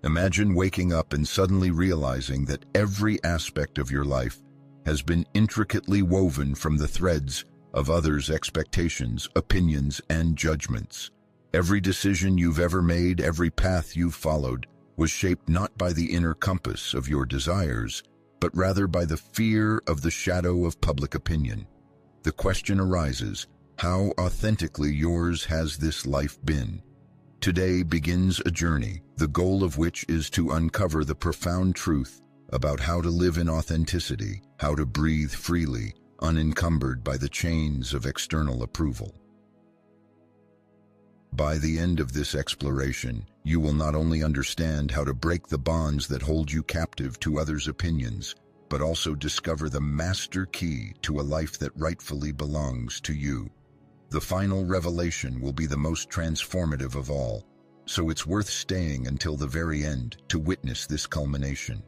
Imagine waking up and suddenly realizing that every aspect of your life has been intricately woven from the threads of others' expectations, opinions, and judgments. Every decision you've ever made, every path you've followed, was shaped not by the inner compass of your desires, but rather by the fear of the shadow of public opinion. The question arises, how authentically yours has this life been? Today begins a journey, the goal of which is to uncover the profound truth about how to live in authenticity, how to breathe freely, unencumbered by the chains of external approval. By the end of this exploration, you will not only understand how to break the bonds that hold you captive to others' opinions, but also discover the master key to a life that rightfully belongs to you. The final revelation will be the most transformative of all, so it's worth staying until the very end to witness this culmination.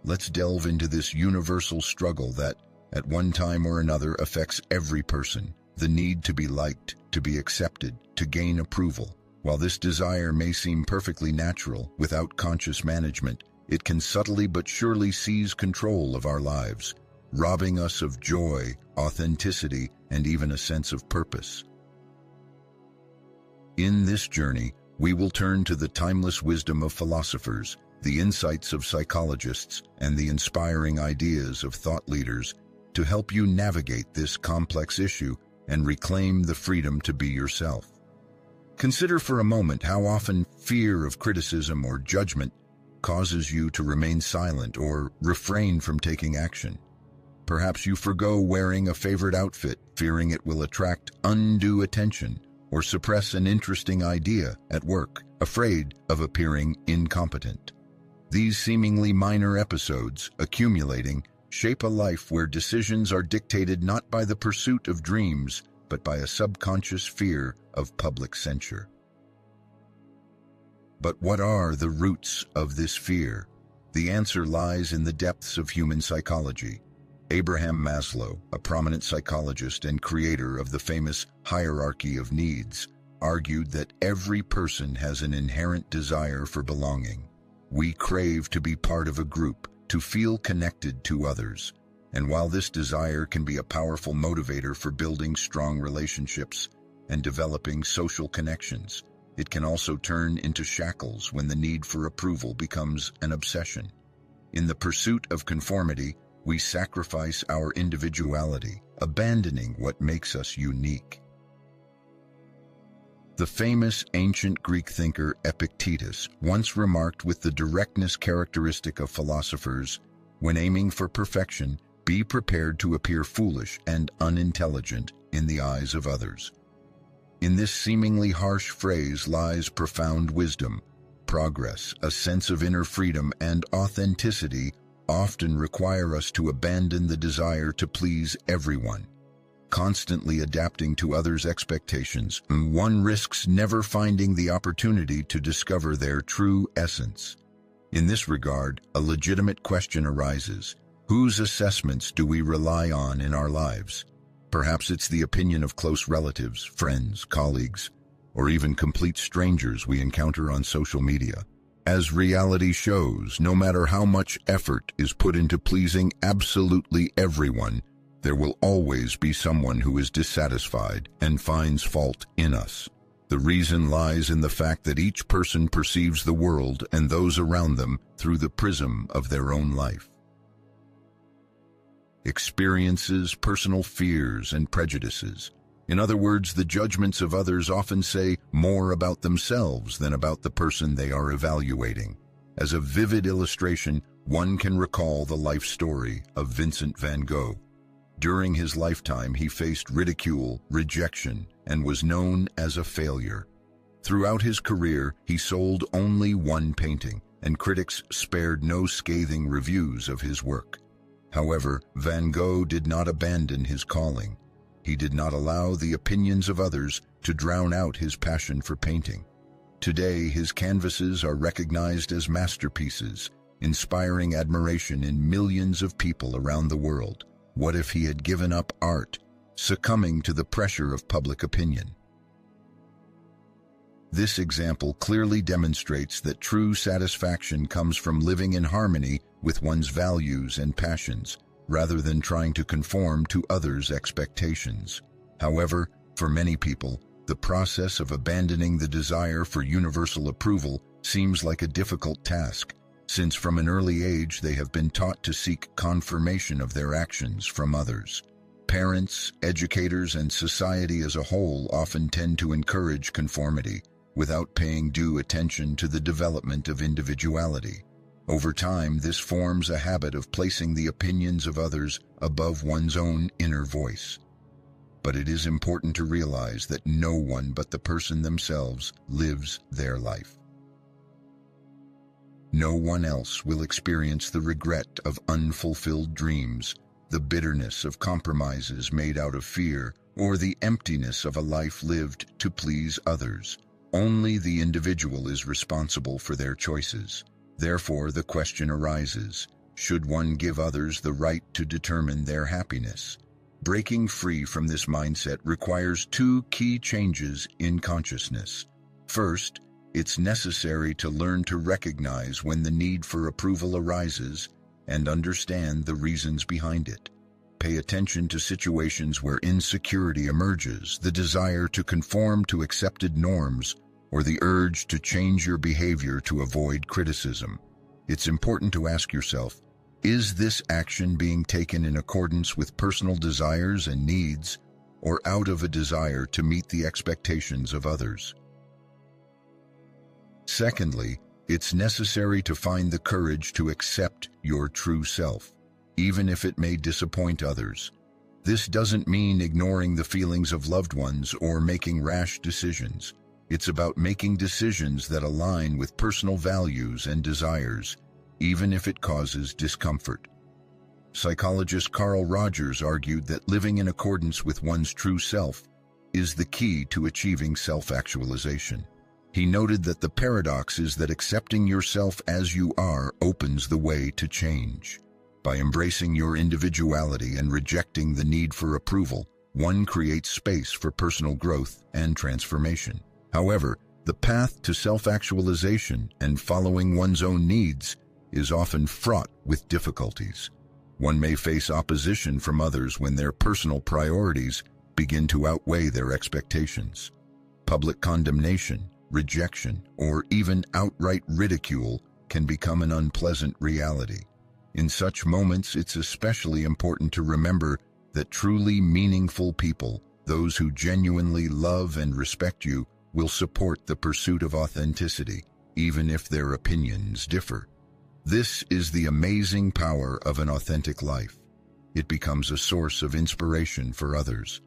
Let's delve into this universal struggle that, at one time or another, affects every person. The need to be liked, to be accepted, to gain approval. While this desire may seem perfectly natural, without conscious management, it can subtly but surely seize control of our lives, robbing us of joy, authenticity, and even a sense of purpose. In this journey, we will turn to the timeless wisdom of philosophers, the insights of psychologists, and the inspiring ideas of thought leaders to help you navigate this complex issue and reclaim the freedom to be yourself. Consider for a moment how often fear of criticism or judgment causes you to remain silent or refrain from taking action. Perhaps you forgo wearing a favorite outfit, fearing it will attract undue attention, or suppress an interesting idea at work, afraid of appearing incompetent. These seemingly minor episodes, accumulating, shape a life where decisions are dictated not by the pursuit of dreams, but by a subconscious fear of public censure. But what are the roots of this fear? The answer lies in the depths of human psychology. Abraham Maslow, a prominent psychologist and creator of the famous hierarchy of needs, argued that every person has an inherent desire for belonging. We crave to be part of a group, to feel connected to others. And while this desire can be a powerful motivator for building strong relationships and developing social connections, it can also turn into shackles when the need for approval becomes an obsession. In the pursuit of conformity, we sacrifice our individuality, abandoning what makes us unique. The famous ancient Greek thinker Epictetus once remarked with the directness characteristic of philosophers, "When aiming for perfection, be prepared to appear foolish and unintelligent in the eyes of others." In this seemingly harsh phrase lies profound wisdom. Progress, a sense of inner freedom, and authenticity often require us to abandon the desire to please everyone. Constantly adapting to others' expectations, one risks never finding the opportunity to discover their true essence. In this regard, a legitimate question arises: whose assessments do we rely on in our lives? Perhaps it's the opinion of close relatives, friends, colleagues, or even complete strangers we encounter on social media. As reality shows, no matter how much effort is put into pleasing absolutely everyone, there will always be someone who is dissatisfied and finds fault in us. The reason lies in the fact that each person perceives the world and those around them through the prism of their own life. Experiences, personal fears, and prejudices. In other words, the judgments of others often say more about themselves than about the person they are evaluating. As a vivid illustration, one can recall the life story of Vincent van Gogh. During his lifetime, he faced ridicule, rejection, and was known as a failure. Throughout his career, he sold only one painting, and critics spared no scathing reviews of his work. However, Van Gogh did not abandon his calling. He did not allow the opinions of others to drown out his passion for painting. Today, his canvases are recognized as masterpieces, inspiring admiration in millions of people around the world. What if he had given up art, succumbing to the pressure of public opinion? This example clearly demonstrates that true satisfaction comes from living in harmony with one's values and passions, rather than trying to conform to others' expectations. However, for many people, the process of abandoning the desire for universal approval seems like a difficult task, since from an early age they have been taught to seek confirmation of their actions from others. Parents, educators, and society as a whole often tend to encourage conformity, without paying due attention to the development of individuality. Over time, this forms a habit of placing the opinions of others above one's own inner voice. But it is important to realize that no one but the person themselves lives their life. No one else will experience the regret of unfulfilled dreams, the bitterness of compromises made out of fear, or the emptiness of a life lived to please others. Only the individual is responsible for their choices. Therefore, the question arises, should one give others the right to determine their happiness? Breaking free from this mindset requires two key changes in consciousness. First, it's necessary to learn to recognize when the need for approval arises and understand the reasons behind it. Pay attention to situations where insecurity emerges, the desire to conform to accepted norms, or the urge to change your behavior to avoid criticism. It's important to ask yourself, is this action being taken in accordance with personal desires and needs, or out of a desire to meet the expectations of others? Secondly, it's necessary to find the courage to accept your true self, even if it may disappoint others. This doesn't mean ignoring the feelings of loved ones or making rash decisions. It's about making decisions that align with personal values and desires, even if it causes discomfort. Psychologist Carl Rogers argued that living in accordance with one's true self is the key to achieving self-actualization. He noted that the paradox is that accepting yourself as you are opens the way to change. By embracing your individuality and rejecting the need for approval, one creates space for personal growth and transformation. However, the path to self-actualization and following one's own needs is often fraught with difficulties. One may face opposition from others when their personal priorities begin to outweigh their expectations. Public condemnation, rejection, or even outright ridicule can become an unpleasant reality. In such moments, it's especially important to remember that truly meaningful people, those who genuinely love and respect you, will support the pursuit of authenticity, even if their opinions differ. This is the amazing power of an authentic life. It becomes a source of inspiration for others.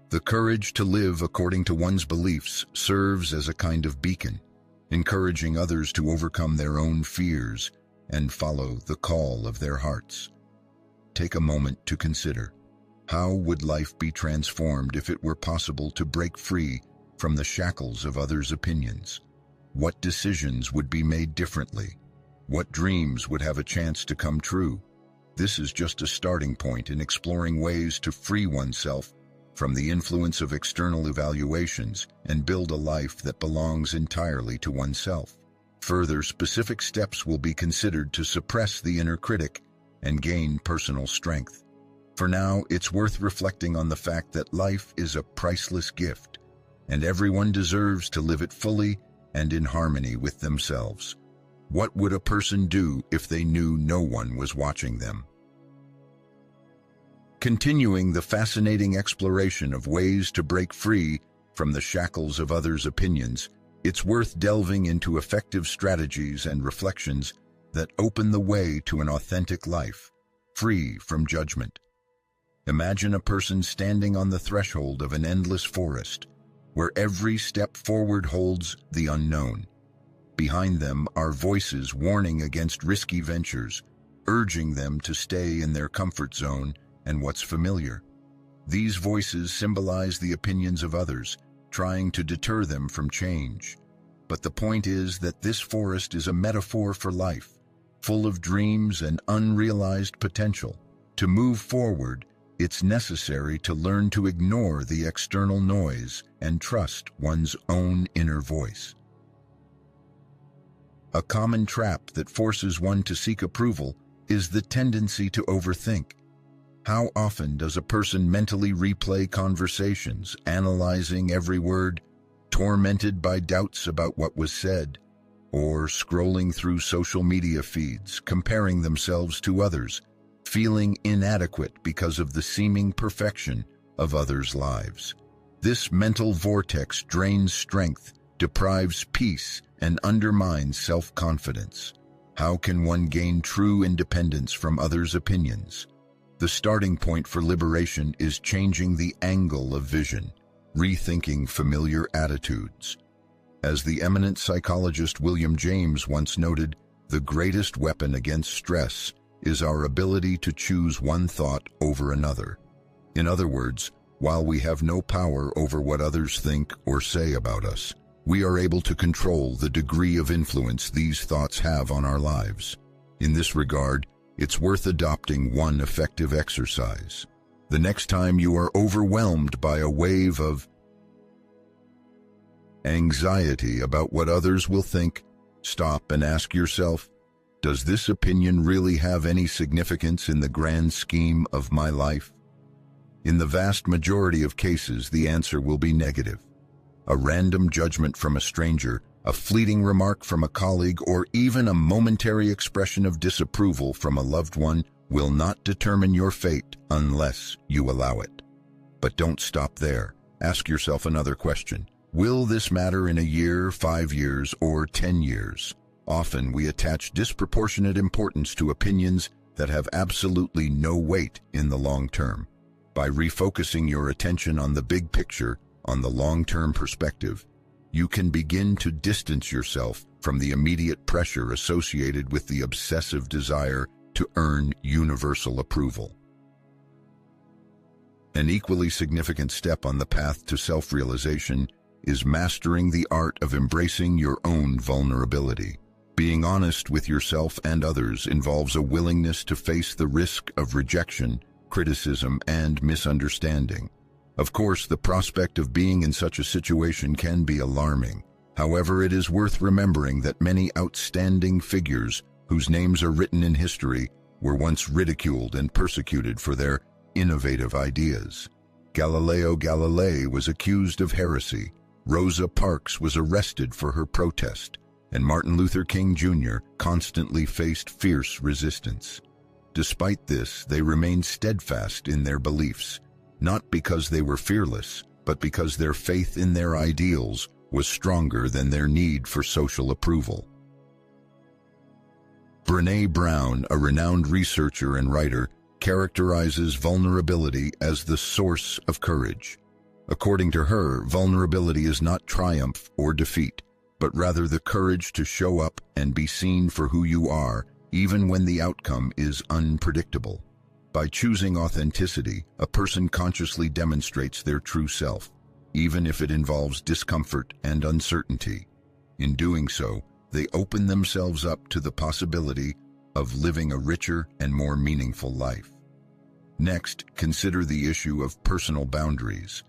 The courage to live according to one's beliefs serves as a kind of beacon, encouraging others to overcome their own fears and follow the call of their hearts. Take a moment to consider, how would life be transformed if it were possible to break free from the shackles of others' opinions? What decisions would be made differently? What dreams would have a chance to come true? This is just a starting point in exploring ways to free oneself from the influence of external evaluations and build a life that belongs entirely to oneself. Further, specific steps will be considered to suppress the inner critic and gain personal strength. For now, it's worth reflecting on the fact that life is a priceless gift, and everyone deserves to live it fully and in harmony with themselves. What would a person do if they knew no one was watching them? Continuing the fascinating exploration of ways to break free from the shackles of others' opinions, it's worth delving into effective strategies and reflections that open the way to an authentic life, free from judgment. Imagine a person standing on the threshold of an endless forest, where every step forward holds the unknown. Behind them are voices warning against risky ventures, urging them to stay in their comfort zone and what's familiar. These voices symbolize the opinions of others, trying to deter them from change. But the point is that this forest is a metaphor for life, full of dreams and unrealized potential. To move forward, it's necessary to learn to ignore the external noise and trust one's own inner voice. A common trap that forces one to seek approval is the tendency to overthink. How often does a person mentally replay conversations, analyzing every word, tormented by doubts about what was said, or scrolling through social media feeds, comparing themselves to others, feeling inadequate because of the seeming perfection of others' lives? This mental vortex drains strength, deprives peace, and undermines self-confidence. How can one gain true independence from others' opinions? The starting point for liberation is changing the angle of vision, rethinking familiar attitudes. As the eminent psychologist William James once noted, the greatest weapon against stress is our ability to choose one thought over another. In other words, while we have no power over what others think or say about us, we are able to control the degree of influence these thoughts have on our lives. In this regard, it's worth adopting one effective exercise. The next time you are overwhelmed by a wave of anxiety about what others will think, stop and ask yourself, does this opinion really have any significance in the grand scheme of my life? In the vast majority of cases, the answer will be negative. A random judgment from a stranger, a fleeting remark from a colleague, or even a momentary expression of disapproval from a loved one will not determine your fate unless you allow it. But don't stop there. Ask yourself another question. Will this matter in a year, 5 years, or 10 years? Often we attach disproportionate importance to opinions that have absolutely no weight in the long term. By refocusing your attention on the big picture, on the long-term perspective, you can begin to distance yourself from the immediate pressure associated with the obsessive desire to earn universal approval. An equally significant step on the path to self-realization is mastering the art of embracing your own vulnerability. Being honest with yourself and others involves a willingness to face the risk of rejection, criticism, and misunderstanding. Of course, the prospect of being in such a situation can be alarming. However, it is worth remembering that many outstanding figures whose names are written in history were once ridiculed and persecuted for their innovative ideas. Galileo Galilei was accused of heresy, Rosa Parks was arrested for her protest, and Martin Luther King Jr. constantly faced fierce resistance. Despite this, they remained steadfast in their beliefs, not because they were fearless, but because their faith in their ideals was stronger than their need for social approval. Brené Brown, a renowned researcher and writer, characterizes vulnerability as the source of courage. According to her, vulnerability is not triumph or defeat, but rather the courage to show up and be seen for who you are, even when the outcome is unpredictable. By choosing authenticity, a person consciously demonstrates their true self, even if it involves discomfort and uncertainty. In doing so, they open themselves up to the possibility of living a richer and more meaningful life. Next, consider the issue of personal boundaries.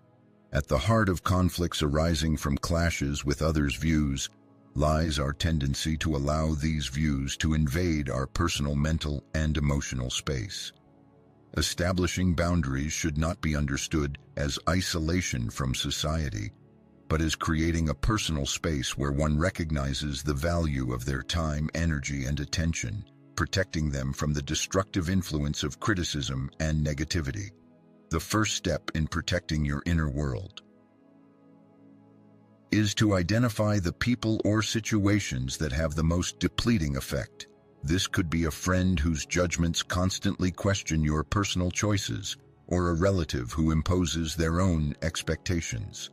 At the heart of conflicts arising from clashes with others' views lies our tendency to allow these views to invade our personal mental and emotional space. Establishing boundaries should not be understood as isolation from society, but as creating a personal space where one recognizes the value of their time, energy, and attention, protecting them from the destructive influence of criticism and negativity. The first step in protecting your inner world is to identify the people or situations that have the most depleting effect. This could be a friend whose judgments constantly question your personal choices, or a relative who imposes their own expectations.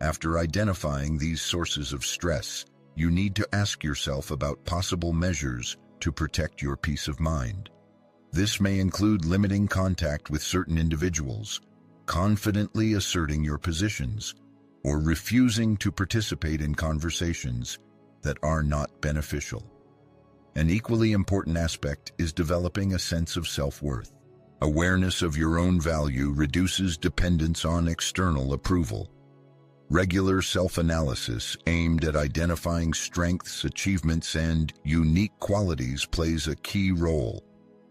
After identifying these sources of stress, you need to ask yourself about possible measures to protect your peace of mind. This may include limiting contact with certain individuals, confidently asserting your positions, or refusing to participate in conversations that are not beneficial. An equally important aspect is developing a sense of self-worth. Awareness of your own value reduces dependence on external approval. Regular self-analysis aimed at identifying strengths, achievements, and unique qualities plays a key role.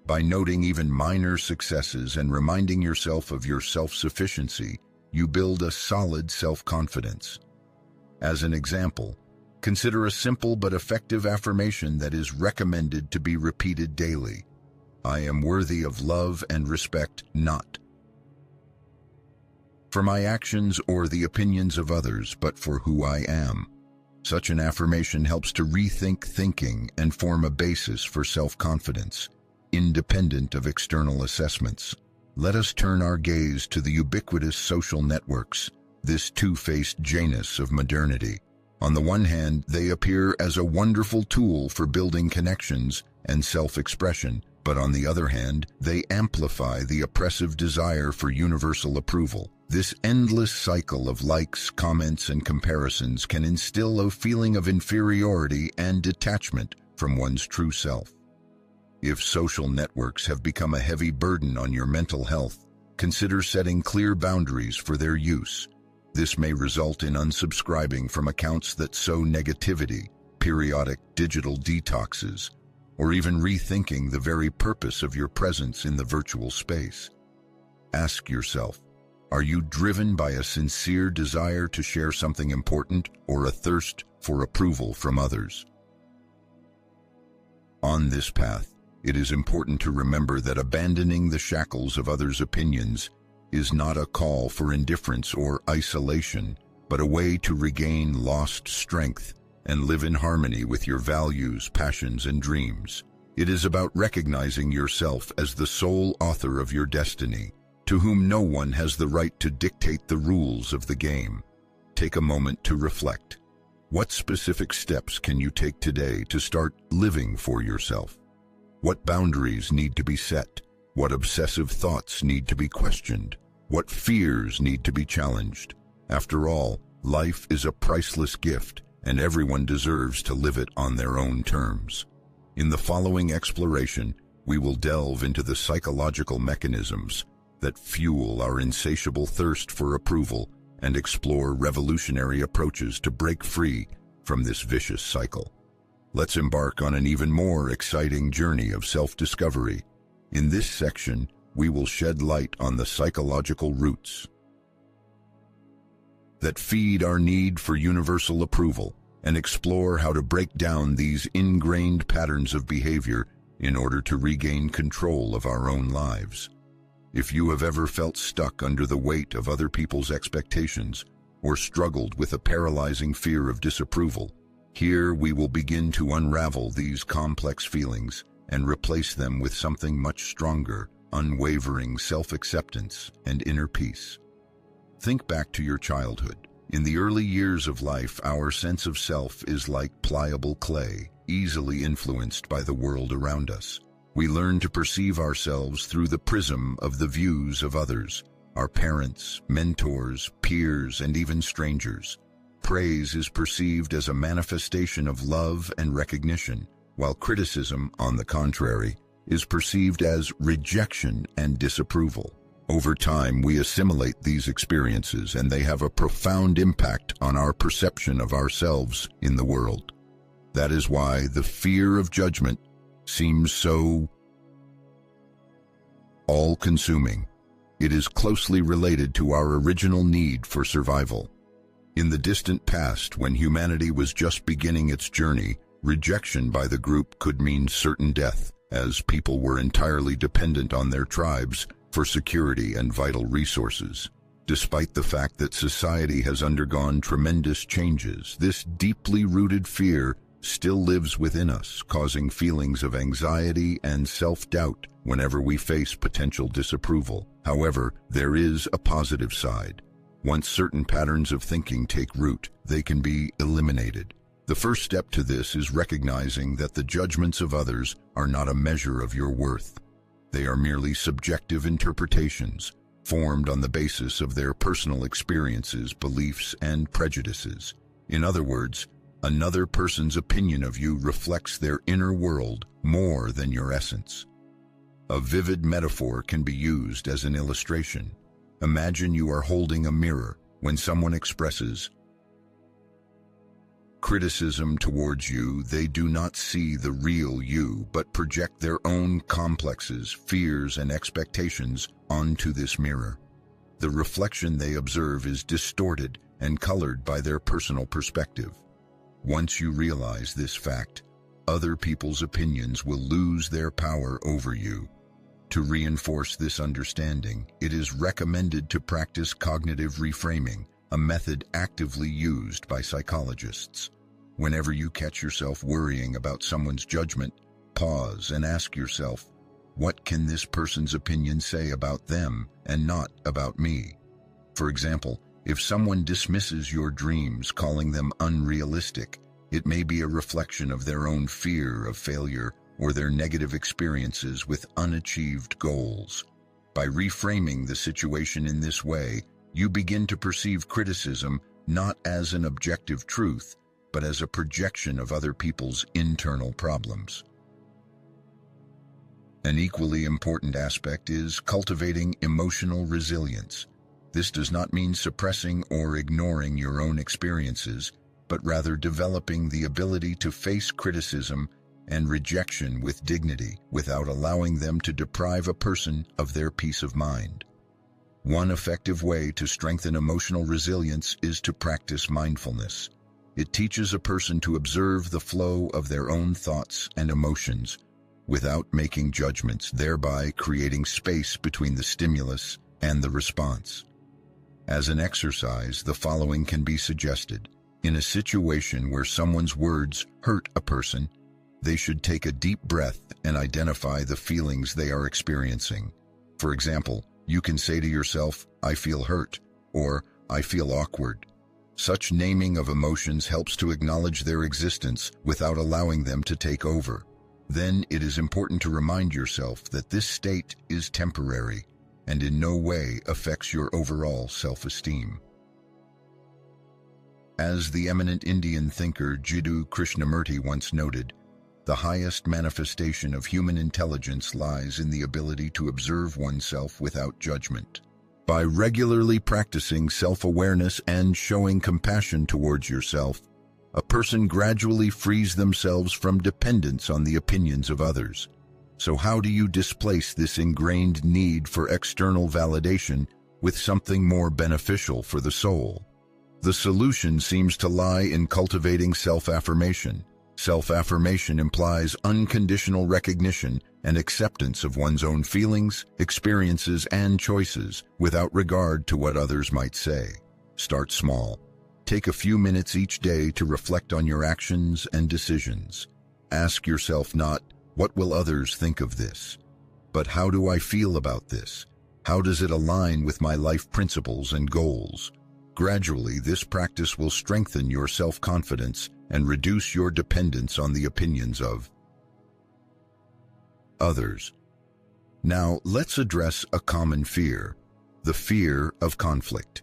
By noting even minor successes and reminding yourself of your self-sufficiency, you build a solid self-confidence. As an example, consider a simple but effective affirmation that is recommended to be repeated daily. I am worthy of love and respect, not for my actions or the opinions of others, but for who I am. Such an affirmation helps to rethink thinking and form a basis for self-confidence, independent of external assessments. Let us turn our gaze to the ubiquitous social networks, this two-faced Janus of modernity. On the one hand, they appear as a wonderful tool for building connections and self-expression, but on the other hand, they amplify the oppressive desire for universal approval. This endless cycle of likes, comments, and comparisons can instill a feeling of inferiority and detachment from one's true self. If social networks have become a heavy burden on your mental health, consider setting clear boundaries for their use. This may result in unsubscribing from accounts that sow negativity, periodic digital detoxes, or even rethinking the very purpose of your presence in the virtual space. Ask yourself, are you driven by a sincere desire to share something important or a thirst for approval from others? On this path, it is important to remember that abandoning the shackles of others' opinions is not a call for indifference or isolation, but a way to regain lost strength and live in harmony with your values, passions, and dreams. It is about recognizing yourself as the sole author of your destiny, to whom no one has the right to dictate the rules of the game. Take a moment to reflect. What specific steps can you take today to start living for yourself? What boundaries need to be set? What obsessive thoughts need to be questioned? What fears need to be challenged? After all, life is a priceless gift, and everyone deserves to live it on their own terms. In the following exploration, we will delve into the psychological mechanisms that fuel our insatiable thirst for approval and explore revolutionary approaches to break free from this vicious cycle. Let's embark on an even more exciting journey of self-discovery. In this section, we will shed light on the psychological roots that feed our need for universal approval and explore how to break down these ingrained patterns of behavior in order to regain control of our own lives. If you have ever felt stuck under the weight of other people's expectations or struggled with a paralyzing fear of disapproval, here we will begin to unravel these complex feelings and replace them with something much stronger, unwavering self-acceptance and inner peace. Think back to your childhood. In the early years of life, our sense of self is like pliable clay, easily influenced by the world around us. We learn to perceive ourselves through the prism of the views of others, our parents, mentors, peers, and even strangers. Praise is perceived as a manifestation of love and recognition, while criticism, on the contrary, is perceived as rejection and disapproval. Over time, we assimilate these experiences, and they have a profound impact on our perception of ourselves in the world. That is why the fear of judgment seems so all-consuming. It is closely related to our original need for survival. In the distant past, when humanity was just beginning its journey, rejection by the group could mean certain death, as people were entirely dependent on their tribes for security and vital resources. Despite the fact that society has undergone tremendous changes, this deeply rooted fear still lives within us, causing feelings of anxiety and self-doubt whenever we face potential disapproval. However, there is a positive side. Once certain patterns of thinking take root, they can be eliminated. The first step to this is recognizing that the judgments of others are not a measure of your worth. They are merely subjective interpretations, formed on the basis of their personal experiences, beliefs, and prejudices. In other words, another person's opinion of you reflects their inner world more than your essence. A vivid metaphor can be used as an illustration. Imagine you are holding a mirror when someone expresses criticism towards you. They do not see the real you, but project their own complexes, fears, and expectations onto this mirror. The reflection they observe is distorted and colored by their personal perspective. Once you realize this fact, other people's opinions will lose their power over you. To reinforce this understanding, it is recommended to practice cognitive reframing, a method actively used by psychologists. Whenever you catch yourself worrying about someone's judgment, pause and ask yourself, what can this person's opinion say about them and not about me? For example, if someone dismisses your dreams, calling them unrealistic, it may be a reflection of their own fear of failure or their negative experiences with unachieved goals. By reframing the situation in this way, you begin to perceive criticism not as an objective truth, but as a projection of other people's internal problems. An equally important aspect is cultivating emotional resilience. This does not mean suppressing or ignoring your own experiences, but rather developing the ability to face criticism and rejection with dignity without allowing them to deprive a person of their peace of mind. One effective way to strengthen emotional resilience is to practice mindfulness. It teaches a person to observe the flow of their own thoughts and emotions without making judgments, thereby creating space between the stimulus and the response. As an exercise, the following can be suggested. In a situation where someone's words hurt a person, they should take a deep breath and identify the feelings they are experiencing. For example, you can say to yourself, "I feel hurt," or "I feel awkward." Such naming of emotions helps to acknowledge their existence without allowing them to take over. Then it is important to remind yourself that this state is temporary and in no way affects your overall self-esteem. As the eminent Indian thinker Jiddu Krishnamurti once noted, the highest manifestation of human intelligence lies in the ability to observe oneself without judgment. By regularly practicing self-awareness and showing compassion towards yourself, a person gradually frees themselves from dependence on the opinions of others. So how do you displace this ingrained need for external validation with something more beneficial for the soul? The solution seems to lie in cultivating self-affirmation. Self-affirmation implies unconditional recognition and acceptance of one's own feelings, experiences, and choices without regard to what others might say. Start small. Take a few minutes each day to reflect on your actions and decisions. Ask yourself not, "What will others think of this?" but "How do I feel about this? How does it align with my life principles and goals?" Gradually, this practice will strengthen your self-confidence and reduce your dependence on the opinions of others. Now, let's address a common fear, the fear of conflict.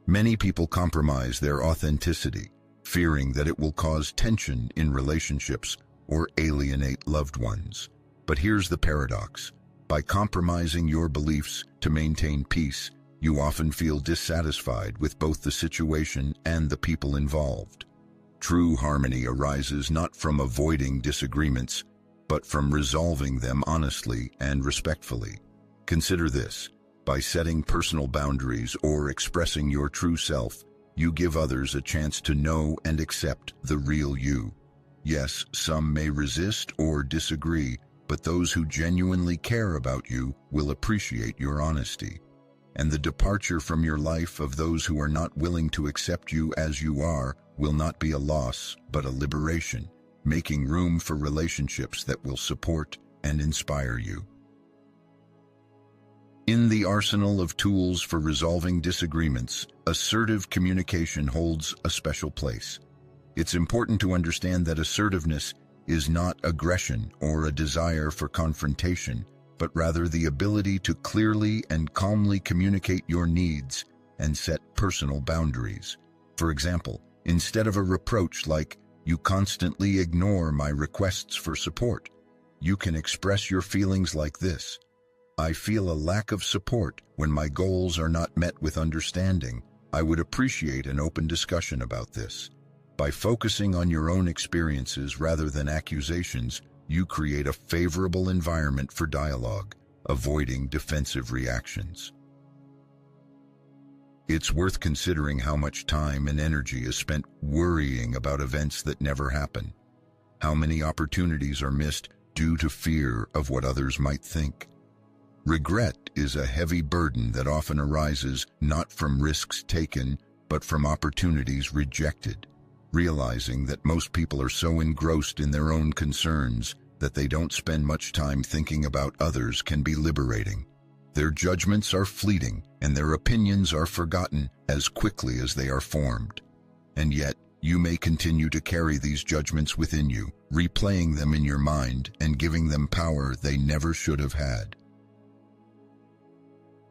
Many people compromise their authenticity, fearing that it will cause tension in relationships or alienate loved ones. But here's the paradox. By compromising your beliefs to maintain peace, you often feel dissatisfied with both the situation and the people involved. True harmony arises not from avoiding disagreements, but from resolving them honestly and respectfully. Consider this. By setting personal boundaries or expressing your true self, you give others a chance to know and accept the real you. Yes, some may resist or disagree, but those who genuinely care about you will appreciate your honesty. And the departure from your life of those who are not willing to accept you as you are will not be a loss, but a liberation, making room for relationships that will support and inspire you. In the arsenal of tools for resolving disagreements, assertive communication holds a special place. It's important to understand that assertiveness is not aggression or a desire for confrontation, but rather the ability to clearly and calmly communicate your needs and set personal boundaries. For example, instead of a reproach like, "You constantly ignore my requests for support," you can express your feelings like this: I feel a lack of support when my goals are not met with understanding. I would appreciate an open discussion about this. By focusing on your own experiences rather than accusations, you create a favorable environment for dialogue, avoiding defensive reactions. It's worth considering how much time and energy is spent worrying about events that never happen. How many opportunities are missed due to fear of what others might think? Regret is a heavy burden that often arises not from risks taken, but from opportunities rejected. Realizing that most people are so engrossed in their own concerns that they don't spend much time thinking about others can be liberating. Their judgments are fleeting, and their opinions are forgotten as quickly as they are formed. And yet, you may continue to carry these judgments within you, replaying them in your mind and giving them power they never should have had.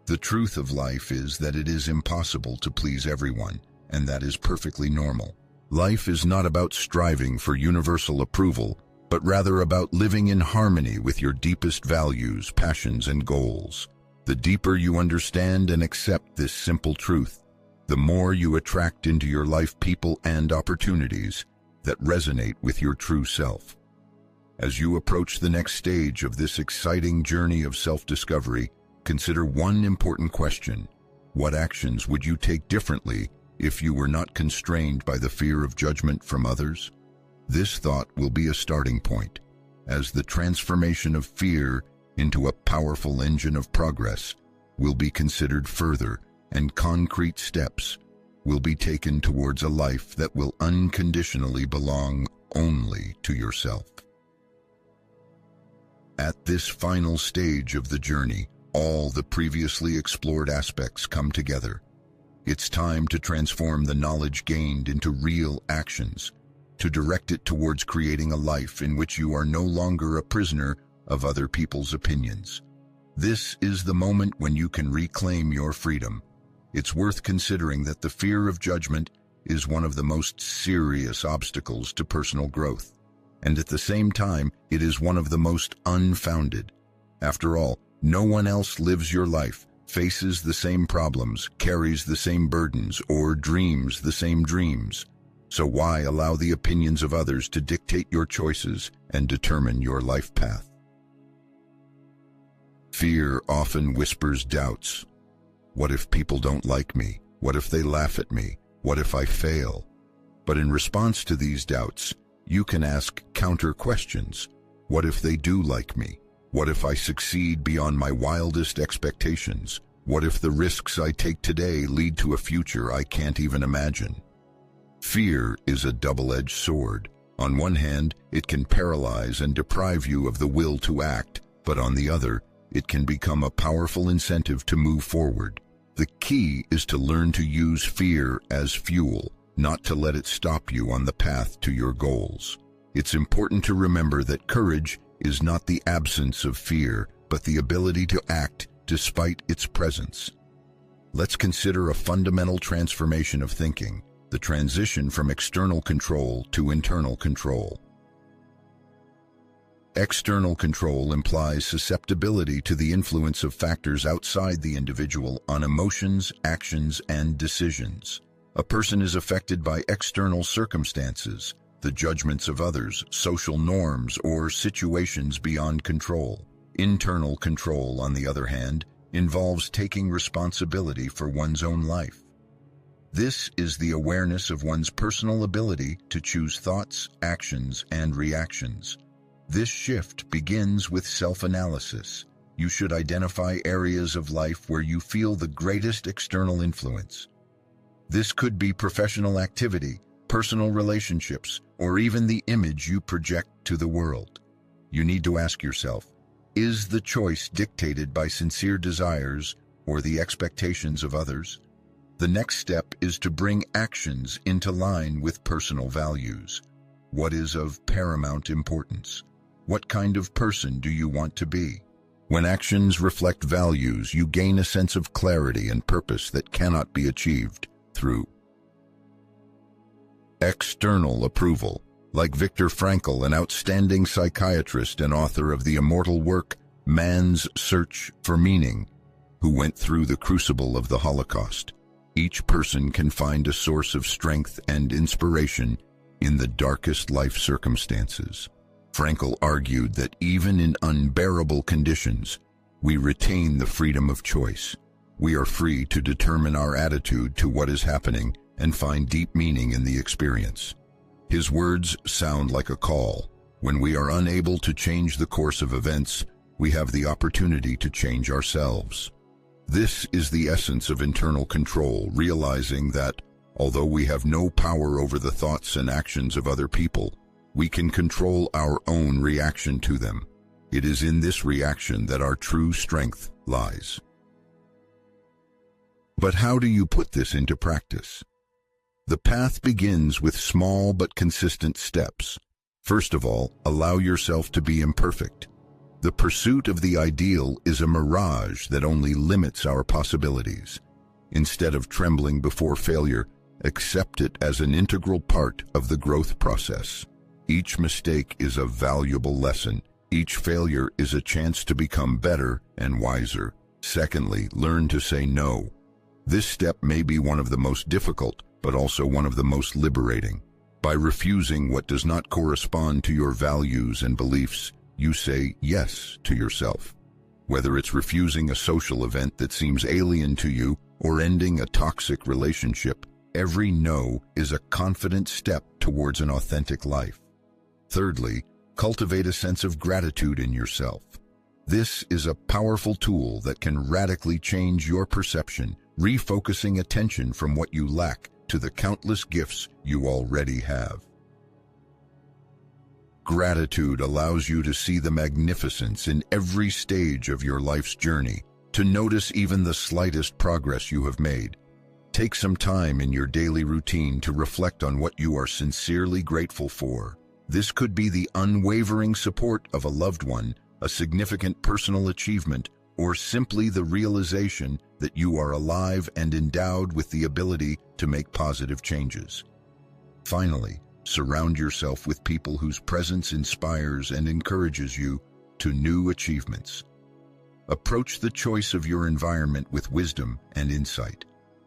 The truth of life is that it is impossible to please everyone, and that is perfectly normal. Life is not about striving for universal approval, but rather about living in harmony with your deepest values, passions, and goals. The deeper you understand and accept this simple truth, the more you attract into your life people and opportunities that resonate with your true self. As you approach the next stage of this exciting journey of self-discovery, consider one important question: what actions would you take differently if you were not constrained by the fear of judgment from others? This thought will be a starting point, as the transformation of fear into a powerful engine of progress will be considered further, and concrete steps will be taken towards a life that will unconditionally belong only to yourself. At this final stage of the journey, all the previously explored aspects come together. It's time to transform the knowledge gained into real actions, to direct it towards creating a life in which you are no longer a prisoner of other people's opinions. This is the moment when you can reclaim your freedom. It's worth considering that the fear of judgment is one of the most serious obstacles to personal growth, and at the same time, it is one of the most unfounded. After all, no one else lives your life, faces the same problems, carries the same burdens, or dreams the same dreams. So why allow the opinions of others to dictate your choices and determine your life path? Fear often whispers doubts. What if people don't like me? What if they laugh at me? What if I fail? But in response to these doubts, you can ask counter questions. What if they do like me? What if I succeed beyond my wildest expectations? What if the risks I take today lead to a future I can't even imagine? Fear is a double-edged sword. On one hand, it can paralyze and deprive you of the will to act, but on the other, it can become a powerful incentive to move forward. The key is to learn to use fear as fuel, not to let it stop you on the path to your goals. It's important to remember that courage is not the absence of fear, but the ability to act despite its presence. Let's consider a fundamental transformation of thinking, the transition from external control to internal control. External control implies susceptibility to the influence of factors outside the individual on emotions, actions, and decisions. A person is affected by external circumstances, the judgments of others, social norms, or situations beyond control. Internal control, on the other hand, involves taking responsibility for one's own life. This is the awareness of one's personal ability to choose thoughts, actions, and reactions. This shift begins with self-analysis. You should identify areas of life where you feel the greatest external influence. This could be professional activity, personal relationships, or even the image you project to the world. You need to ask yourself, is the choice dictated by sincere desires or the expectations of others? The next step is to bring actions into line with personal values. What is of paramount importance? What kind of person do you want to be? When actions reflect values, you gain a sense of clarity and purpose that cannot be achieved through external approval. Like Viktor Frankl, an outstanding psychiatrist and author of the immortal work Man's Search for Meaning, who went through the crucible of the Holocaust. Each person can find a source of strength and inspiration in the darkest life circumstances. Frankl argued that even in unbearable conditions, we retain the freedom of choice. We are free to determine our attitude to what is happening and find deep meaning in the experience. His words sound like a call. When we are unable to change the course of events, we have the opportunity to change ourselves. This is the essence of internal control, realizing that, although we have no power over the thoughts and actions of other people, we can control our own reaction to them. It is in this reaction that our true strength lies. But how do you put this into practice? The path begins with small but consistent steps. First of all, allow yourself to be imperfect. The pursuit of the ideal is a mirage that only limits our possibilities. Instead of trembling before failure, accept it as an integral part of the growth process. Each mistake is a valuable lesson. Each failure is a chance to become better and wiser. Secondly, learn to say no. This step may be one of the most difficult, but also one of the most liberating. By refusing what does not correspond to your values and beliefs, you say yes to yourself. Whether it's refusing a social event that seems alien to you or ending a toxic relationship, every no is a confident step towards an authentic life. Thirdly, cultivate a sense of gratitude in yourself. This is a powerful tool that can radically change your perception, refocusing attention from what you lack to the countless gifts you already have. Gratitude allows you to see the magnificence in every stage of your life's journey, to notice even the slightest progress you have made. Take some time in your daily routine to reflect on what you are sincerely grateful for. This could be the unwavering support of a loved one, a significant personal achievement, or simply the realization that you are alive and endowed with the ability to make positive changes. Finally, surround yourself with people whose presence inspires and encourages you to new achievements. Approach the choice of your environment with wisdom and insight.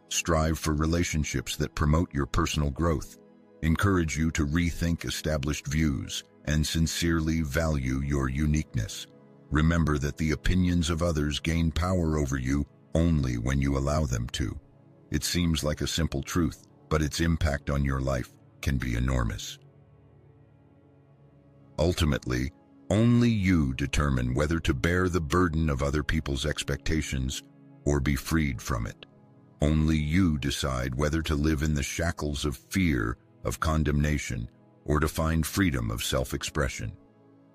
Strive for relationships that promote your personal growth, encourage you to rethink established views, and sincerely value your uniqueness. Remember that the opinions of others gain power over you only when you allow them to. It seems like a simple truth, but its impact on your life can be enormous. Ultimately, only you determine whether to bear the burden of other people's expectations or be freed from it. Only you decide whether to live in the shackles of fear, of condemnation, or to find freedom of self-expression.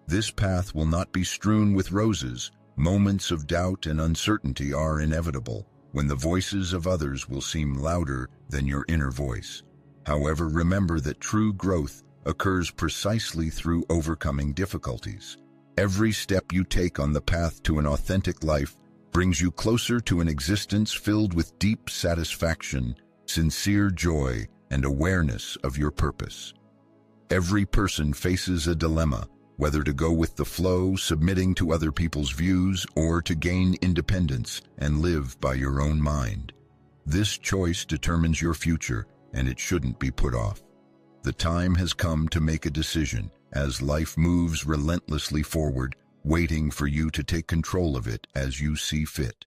This path will not be strewn with roses. Moments of doubt and uncertainty are inevitable, when the voices of others will seem louder than your inner voice. However, remember that true growth occurs precisely through overcoming difficulties. Every step you take on the path to an authentic life brings you closer to an existence filled with deep satisfaction, sincere joy, and awareness of your purpose. Every person faces a dilemma, whether to go with the flow, submitting to other people's views, or to gain independence and live by your own mind. This choice determines your future, and it shouldn't be put off. The time has come to make a decision, as life moves relentlessly forward, waiting for you to take control of it as you see fit.